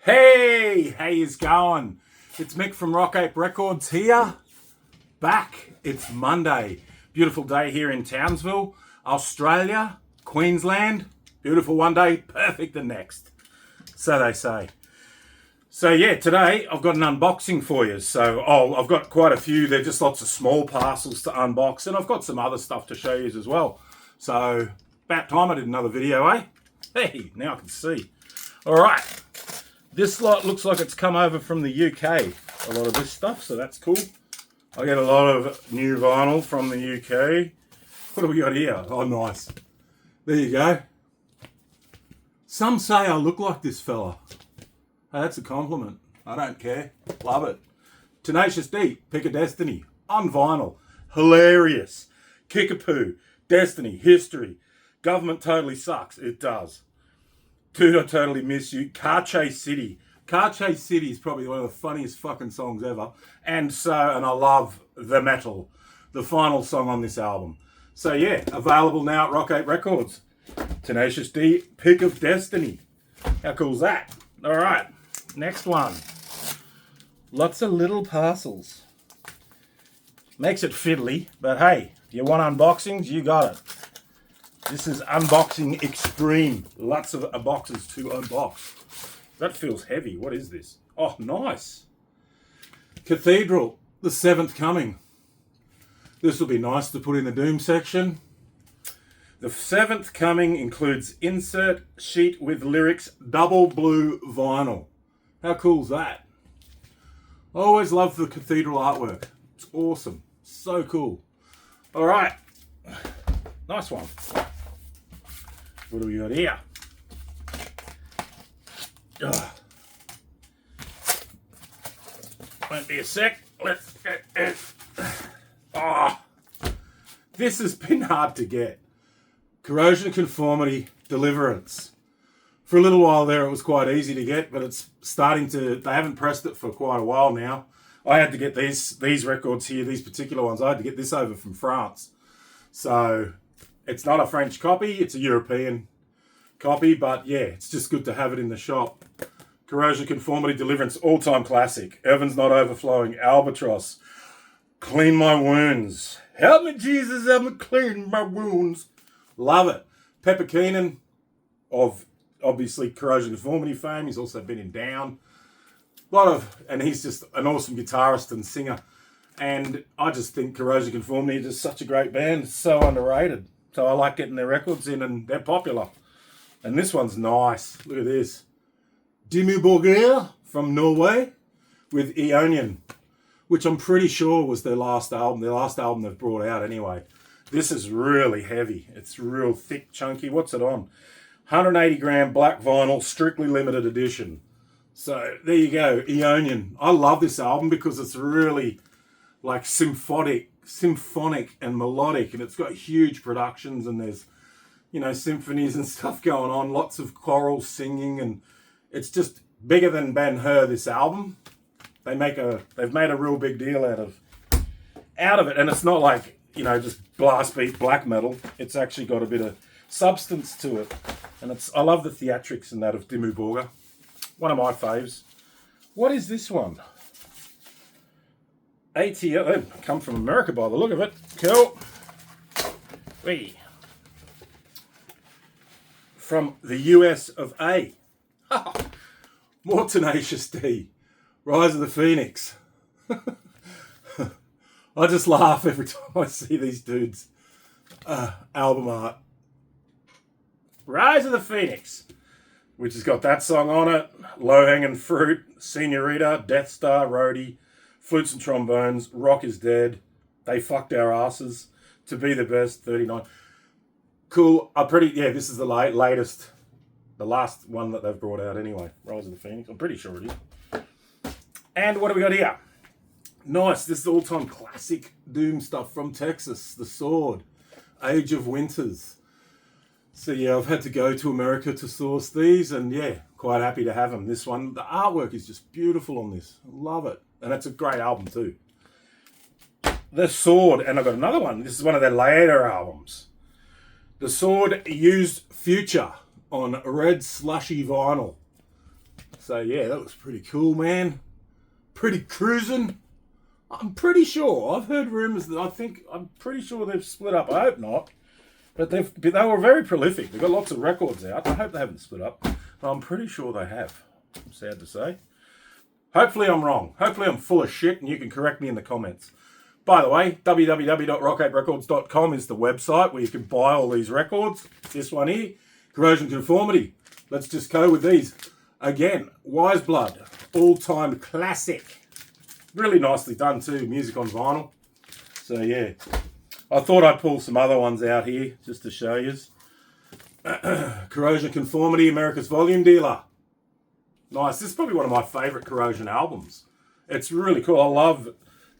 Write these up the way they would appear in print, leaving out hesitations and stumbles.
Hey, how yous going? It's Mick from Rock Ape Records here. Back. It's Monday. Beautiful day here in Townsville, Australia, Queensland. Beautiful one day, perfect the next. So they say. So yeah, today I've got an unboxing for you. So I've got quite a few. They're just lots of small parcels to unbox, and I've got some other stuff to show you as well. So about time I did another video, eh? Hey, now I can see. All right. This lot looks like it's come over from the UK, a lot of this stuff, so that's cool. I get a lot of new vinyl from the UK. What do we got here? Oh, nice. There you go. Some say I look like this fella. Hey, that's a compliment. I don't care. Love it. Tenacious D, Pick of Destiny, on vinyl. Hilarious. Kickapoo, Destiny, History. Government totally sucks. It does. Dude, I totally miss you. Car Chase City. Car Chase City is probably one of the funniest fucking songs ever. And I love The Metal, the final song on this album. So yeah, available now at Rock Ape Records. Tenacious D, Pick of Destiny. How cool is that? All right, next one. Lots of little parcels. Makes it fiddly, but hey, you want unboxings, you got it. This is unboxing extreme. Lots of boxes to unbox. That feels heavy. What is this? Oh, nice. Cathedral, the Seventh Coming. This will be nice to put in the Doom section. The Seventh Coming includes insert sheet with lyrics, double blue vinyl. How cool is that? I always love the Cathedral artwork. It's awesome. So cool. All right. Nice one. What do we got here? Ugh. Won't be a sec. Let's get it. Oh, this has been hard to get. Corrosion Conformity Deliverance. For a little while there, it was quite easy to get, but it's starting to. They haven't pressed it for quite a while now. I had to get these records here, these particular ones. I had to get this over from France. So it's not a French copy, it's a European copy, but yeah, it's just good to have it in the shop. Corrosion Conformity Deliverance, all-time classic. Heaven's Not Overflowing, Albatross, Clean My Wounds. Help me, Jesus, help me clean my wounds. Love it. Pepper Keenan, of obviously Corrosion Conformity fame. He's also been in Down. And he's just an awesome guitarist and singer. And I just think Corrosion Conformity is just such a great band. It's so underrated. So I like getting their records in, and they're popular. And this one's nice. Look at this. Dimmu Borgir from Norway with Eonian, which I'm pretty sure was their last album. Their last album they've brought out anyway. This is really heavy. It's real thick, chunky. What's it on? 180 gram black vinyl, strictly limited edition. So there you go, Eonian. I love this album because it's really like symphonic and melodic, and it's got huge productions, and there's, symphonies and stuff going on, lots of choral singing, and it's just bigger than Ben-Hur, this album. They've made a real big deal out of it, and it's not like, just blast beat black metal. It's actually got a bit of substance to it, and I love the theatrics and that of Dimmu Borgir. One of my faves. What is this one? ATL, they come from America by the look of it. Cool. Wee. From the US of A. More Tenacious D. Rise of the Phoenix. I just laugh every time I see these dudes' album art. Rise of the Phoenix, which has got that song on it. Low Hanging Fruit, Senorita, Death Star, Roadie, Flutes and Trombones, Rock is Dead, They Fucked Our Asses, To Be the Best, 39. Cool. This is the latest, the last one that they've brought out anyway. Rise of the Phoenix. I'm pretty sure it is. And what do we got here? Nice. This is all-time classic Doom stuff from Texas. The Sword, Age of Winters. So yeah, I've had to go to America to source these, and yeah, quite happy to have them. This one, the artwork is just beautiful on this. I love it. And it's a great album too. The Sword, and I've got another one. This is one of their later albums. The Sword used Future on red slushy vinyl. So yeah, that was pretty cool, man. Pretty cruising. I'm pretty sure, I've heard rumours that I'm pretty sure they've split up. I hope not. But they were very prolific. They've got lots of records out. I hope they haven't split up. But I'm pretty sure they have. Sad to say. Hopefully I'm wrong. Hopefully I'm full of shit and you can correct me in the comments. By the way, www.rockaperecords.com is the website where you can buy all these records. This one here, Corrosion Conformity. Let's just go with these. Again, Wise Blood, all-time classic. Really nicely done too, music on vinyl. So yeah, I thought I'd pull some other ones out here just to show you. Corrosion Conformity, America's Volume Dealer. Nice. This is probably one of my favourite Corrosion albums. It's really cool. I love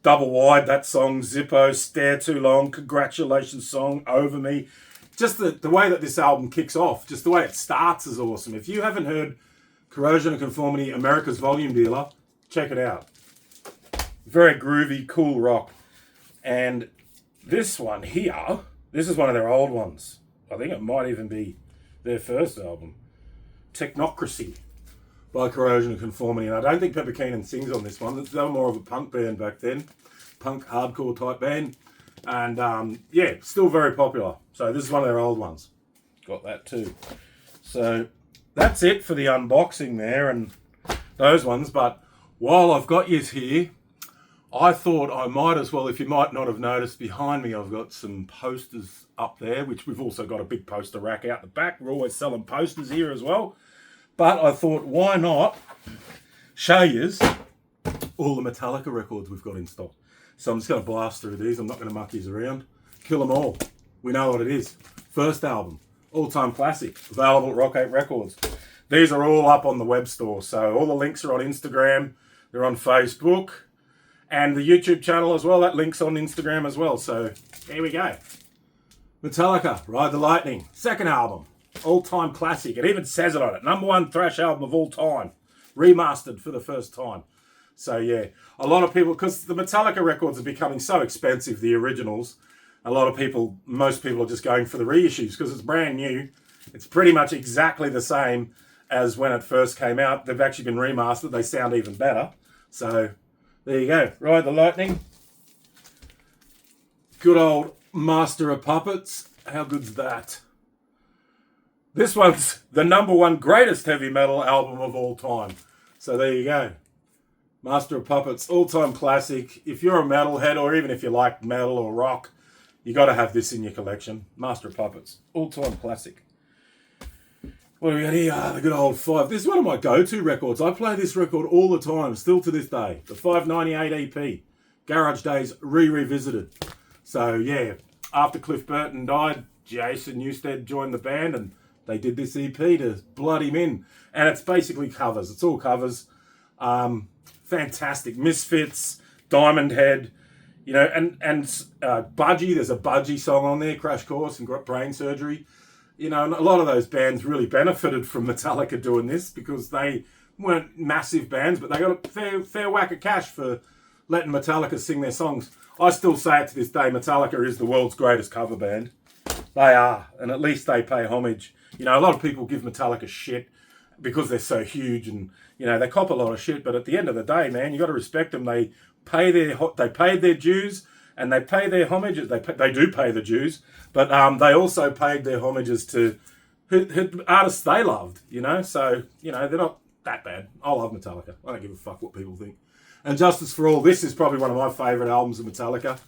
Double Wide, that song, Zippo, Stare Too Long, Congratulations Song, Over Me. Just the way that this album kicks off, just the way it starts is awesome. If you haven't heard Corrosion and Conformity, America's Volume Dealer, check it out. Very groovy, cool rock. And this one here, this is one of their old ones. I think it might even be their first album. Technocracy by Corrosion and Conformity. And I don't think Pepper Keenan sings on this one. They were more of a punk band back then. Punk, hardcore type band. And yeah, still very popular. So this is one of their old ones. Got that too. So that's it for the unboxing there and those ones. But while I've got yous here, I thought I might as well, if you might not have noticed, behind me I've got some posters up there, which we've also got a big poster rack out the back. We're always selling posters here as well. But I thought, why not show yous all the Metallica records we've got in stock. So I'm just going to blast through these. I'm not going to muck yous around. Kill them all. We know what it is. First album, all-time classic, available at Rock 8 Records. These are all up on the web store. So all the links are on Instagram. They're on Facebook. And the YouTube channel as well. That link's on Instagram as well. So there we go. Metallica, Ride the Lightning. Second album. All-time classic. It even says it on it. #1 thrash album of all time. Remastered for the first time. So yeah, a lot of people, because the Metallica records are becoming so expensive, the originals, most people are just going for the reissues because it's brand new. It's pretty much exactly the same as when it first came out. They've actually been remastered. They sound even better. So there you go. Ride the Lightning. Good old Master of Puppets. How good's that? This one's the #1 greatest heavy metal album of all time. So there you go. Master of Puppets, all-time classic. If you're a metalhead, or even if you like metal or rock, you got to have this in your collection. Master of Puppets, all-time classic. What do we got here? The good old 5. This is one of my go-to records. I play this record all the time, still to this day. The 598 EP, Garage Days Revisited. So yeah, after Cliff Burton died, Jason Newsted joined the band and they did this EP to blood him in. And it's basically covers. It's all covers. Fantastic. Misfits, Diamond Head, you know, and Budgie. There's a Budgie song on there, Crash Course and Brain Surgery. You know, and a lot of those bands really benefited from Metallica doing this because they weren't massive bands, but they got a fair whack of cash for letting Metallica sing their songs. I still say it to this day, Metallica is the world's greatest cover band. They are, and at least they pay homage. You know, a lot of people give Metallica shit because they're so huge and, you know, they cop a lot of shit, but at the end of the day, man, you got to respect them. They paid their dues and they pay their homages. They do pay the dues, but they also paid their homages to artists they loved, you know? So, you know, they're not that bad. I love Metallica. I don't give a fuck what people think. And Justice for All, this is probably one of my favourite albums of Metallica.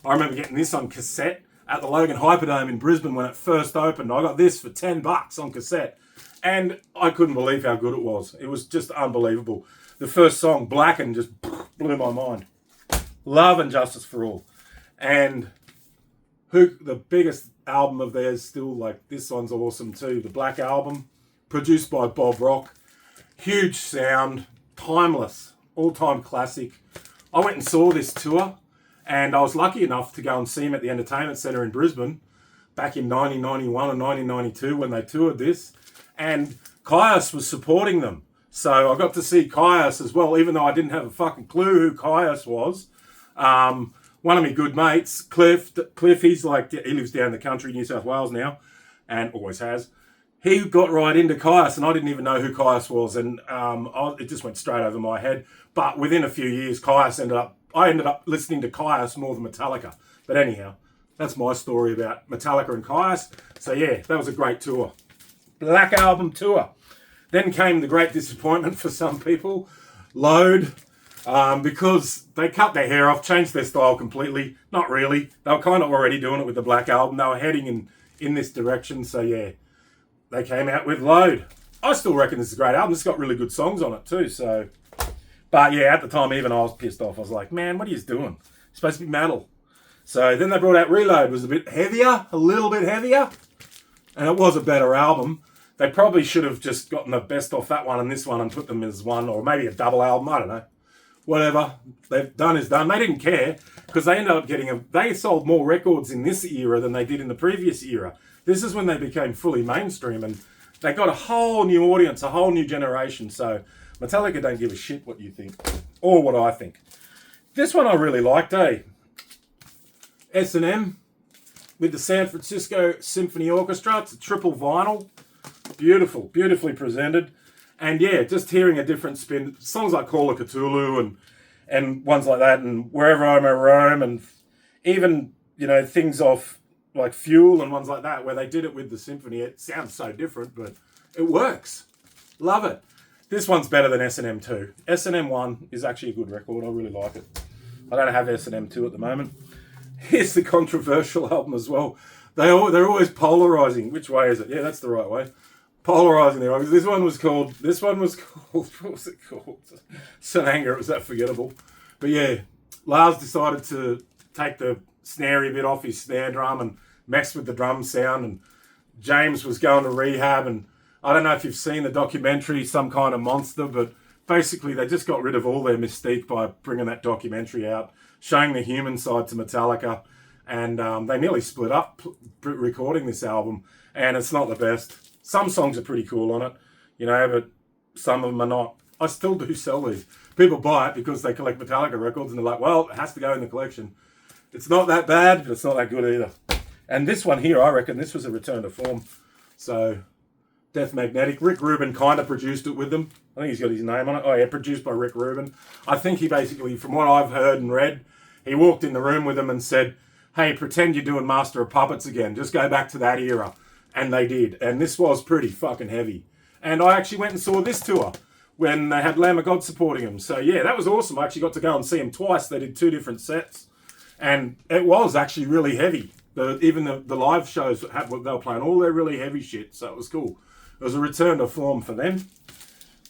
I remember getting this on cassette at the Logan Hyperdome in Brisbane when it first opened. I got this for $10 on cassette. And I couldn't believe how good it was. It was just unbelievable. The first song, Blackened, just blew my mind. Love and Justice for All. And the biggest album of theirs still, like, this one's awesome too. The Black Album, produced by Bob Rock. Huge sound, timeless, all-time classic. I went and saw this tour, and I was lucky enough to go and see him at the Entertainment Centre in Brisbane back in 1991 or 1992 when they toured this. And Kyuss was supporting them. So I got to see Kyuss as well, even though I didn't have a fucking clue who Kyuss was. One of my good mates, Cliff, he lives down the country, New South Wales now, and always has. he got right into Caius, and I didn't even know who Caius was, and it just went straight over my head. But within a few years, I ended up listening to Caius more than Metallica. But anyhow, that's my story about Metallica and Caius. So yeah, that was a great tour. Black Album tour. Then came the great disappointment for some people, Load, because they cut their hair off, changed their style completely. Not really. They were kind of already doing it with the Black Album. They were heading in this direction. So yeah, they came out with Load. I still reckon this is a great album. It's got really good songs on it too. So, but yeah, at the time even I was pissed off. I was like, man, what are you doing? It's supposed to be metal. So then they brought out Reload. It was a bit heavier, a little bit heavier, and it was a better album. They probably should have just gotten the best off that one and this one and put them as one, or maybe a double album. I don't know. Whatever they've done is done. They didn't care because they ended up they sold more records in this era than they did in the previous era. This is when they became fully mainstream and they got a whole new audience, a whole new generation. So Metallica don't give a shit what you think or what I think. This one I really liked, S&M with the San Francisco Symphony Orchestra. It's a triple vinyl. Beautiful, beautifully presented. And yeah, just hearing a different spin. Songs like Call of Cthulhu and ones like that, and Wherever I May Roam, and even, things off like Fuel and ones like that, where they did it with the symphony. It sounds so different, but it works. Love it. This one's better than S&M 2. S&M 1 is actually a good record. I really like it. I don't have S&M 2 at the moment. Here's the controversial album as well. They're always polarizing. Which way is it? Yeah, that's the right way. Polarizing their albums. This one was called, what was it called? St. Anger. It was that forgettable. But yeah, Lars decided to take the snarey bit off his snare drum and mess with the drum sound, and James was going to rehab, and I don't know if you've seen the documentary Some Kind of Monster, but basically they just got rid of all their mystique by bringing that documentary out, showing the human side to Metallica, and they nearly split up recording this album, and it's not the best. Some songs are pretty cool on it, but some of them are not. I still do sell these. People buy it because they collect Metallica records, and they're like, well, it has to go in the collection. It's not that bad, but it's not that good either. And this one here, I reckon this was a return to form. So, Death Magnetic. Rick Rubin kind of produced it with them. I think he's got his name on it. Oh yeah, produced by Rick Rubin. I think he basically, from what I've heard and read, he walked in the room with them and said, hey, pretend you're doing Master of Puppets again. Just go back to that era. And they did. And this was pretty fucking heavy. And I actually went and saw this tour when they had Lamb of God supporting them. So yeah, that was awesome. I actually got to go and see them twice. They did 2 different sets. And it was actually really heavy. Even the live shows, they were playing all their really heavy shit. So it was cool. It was a return to form for them.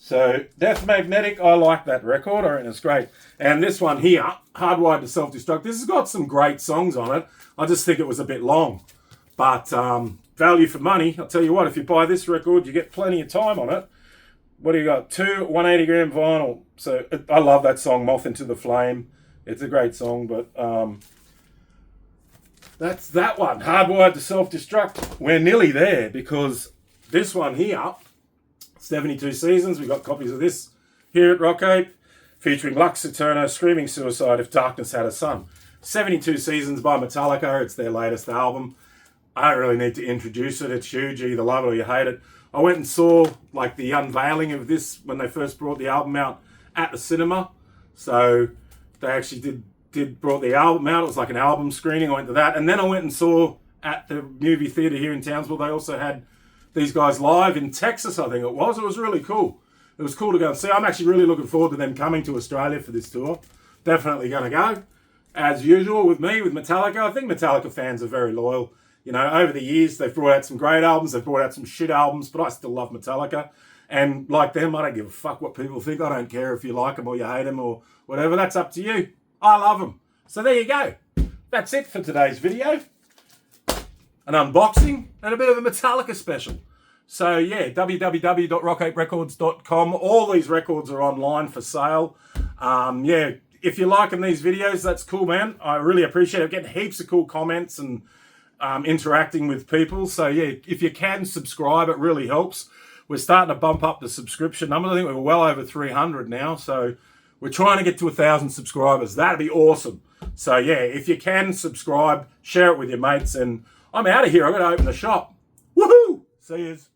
So Death Magnetic, I like that record. I reckon it's great. And this one here, Hardwired to Self-Destruct, this has got some great songs on it. I just think it was a bit long. But value for money, I'll tell you what, if you buy this record, you get plenty of time on it. What do you got? 2 180-gram vinyl. So I love that song, Moth into the Flame. It's a great song, but that's that one. Hardwired to Self-Destruct. We're nearly there because this one here, 72 Seasons, we got copies of this here at Rock Ape, featuring Lux Eterno, Screaming Suicide, If Darkness Had a Sun. 72 Seasons by Metallica. It's their latest album. I don't really need to introduce it. It's huge. You either love it or you hate it. I went and saw like the unveiling of this when they first brought the album out at the cinema. So they actually brought the album out. It was like an album screening. I went to that. And then I went and saw at the movie theatre here in Townsville, they also had these guys live in Texas, I think it was. It was really cool. It was cool to go and see. I'm actually really looking forward to them coming to Australia for this tour. Definitely going to go. As usual with me, with Metallica. I think Metallica fans are very loyal. Over the years, they've brought out some great albums. They've brought out some shit albums, but I still love Metallica. And like them, I don't give a fuck what people think. I don't care if you like them or you hate them or whatever. That's up to you. I love them. So there you go. That's it for today's video. An unboxing and a bit of a Metallica special. So yeah, www.rockaperecords.com. All these records are online for sale. Yeah, if you're liking these videos, that's cool, man. I really appreciate it. I'm getting heaps of cool comments and interacting with people. So yeah, if you can subscribe, it really helps. We're starting to bump up the subscription numbers. I think we're well over 300 now. So we're trying to get to 1,000 subscribers. That'd be awesome. So yeah, if you can subscribe, share it with your mates, and I'm out of here. I'm going to open the shop. Woohoo! See yous.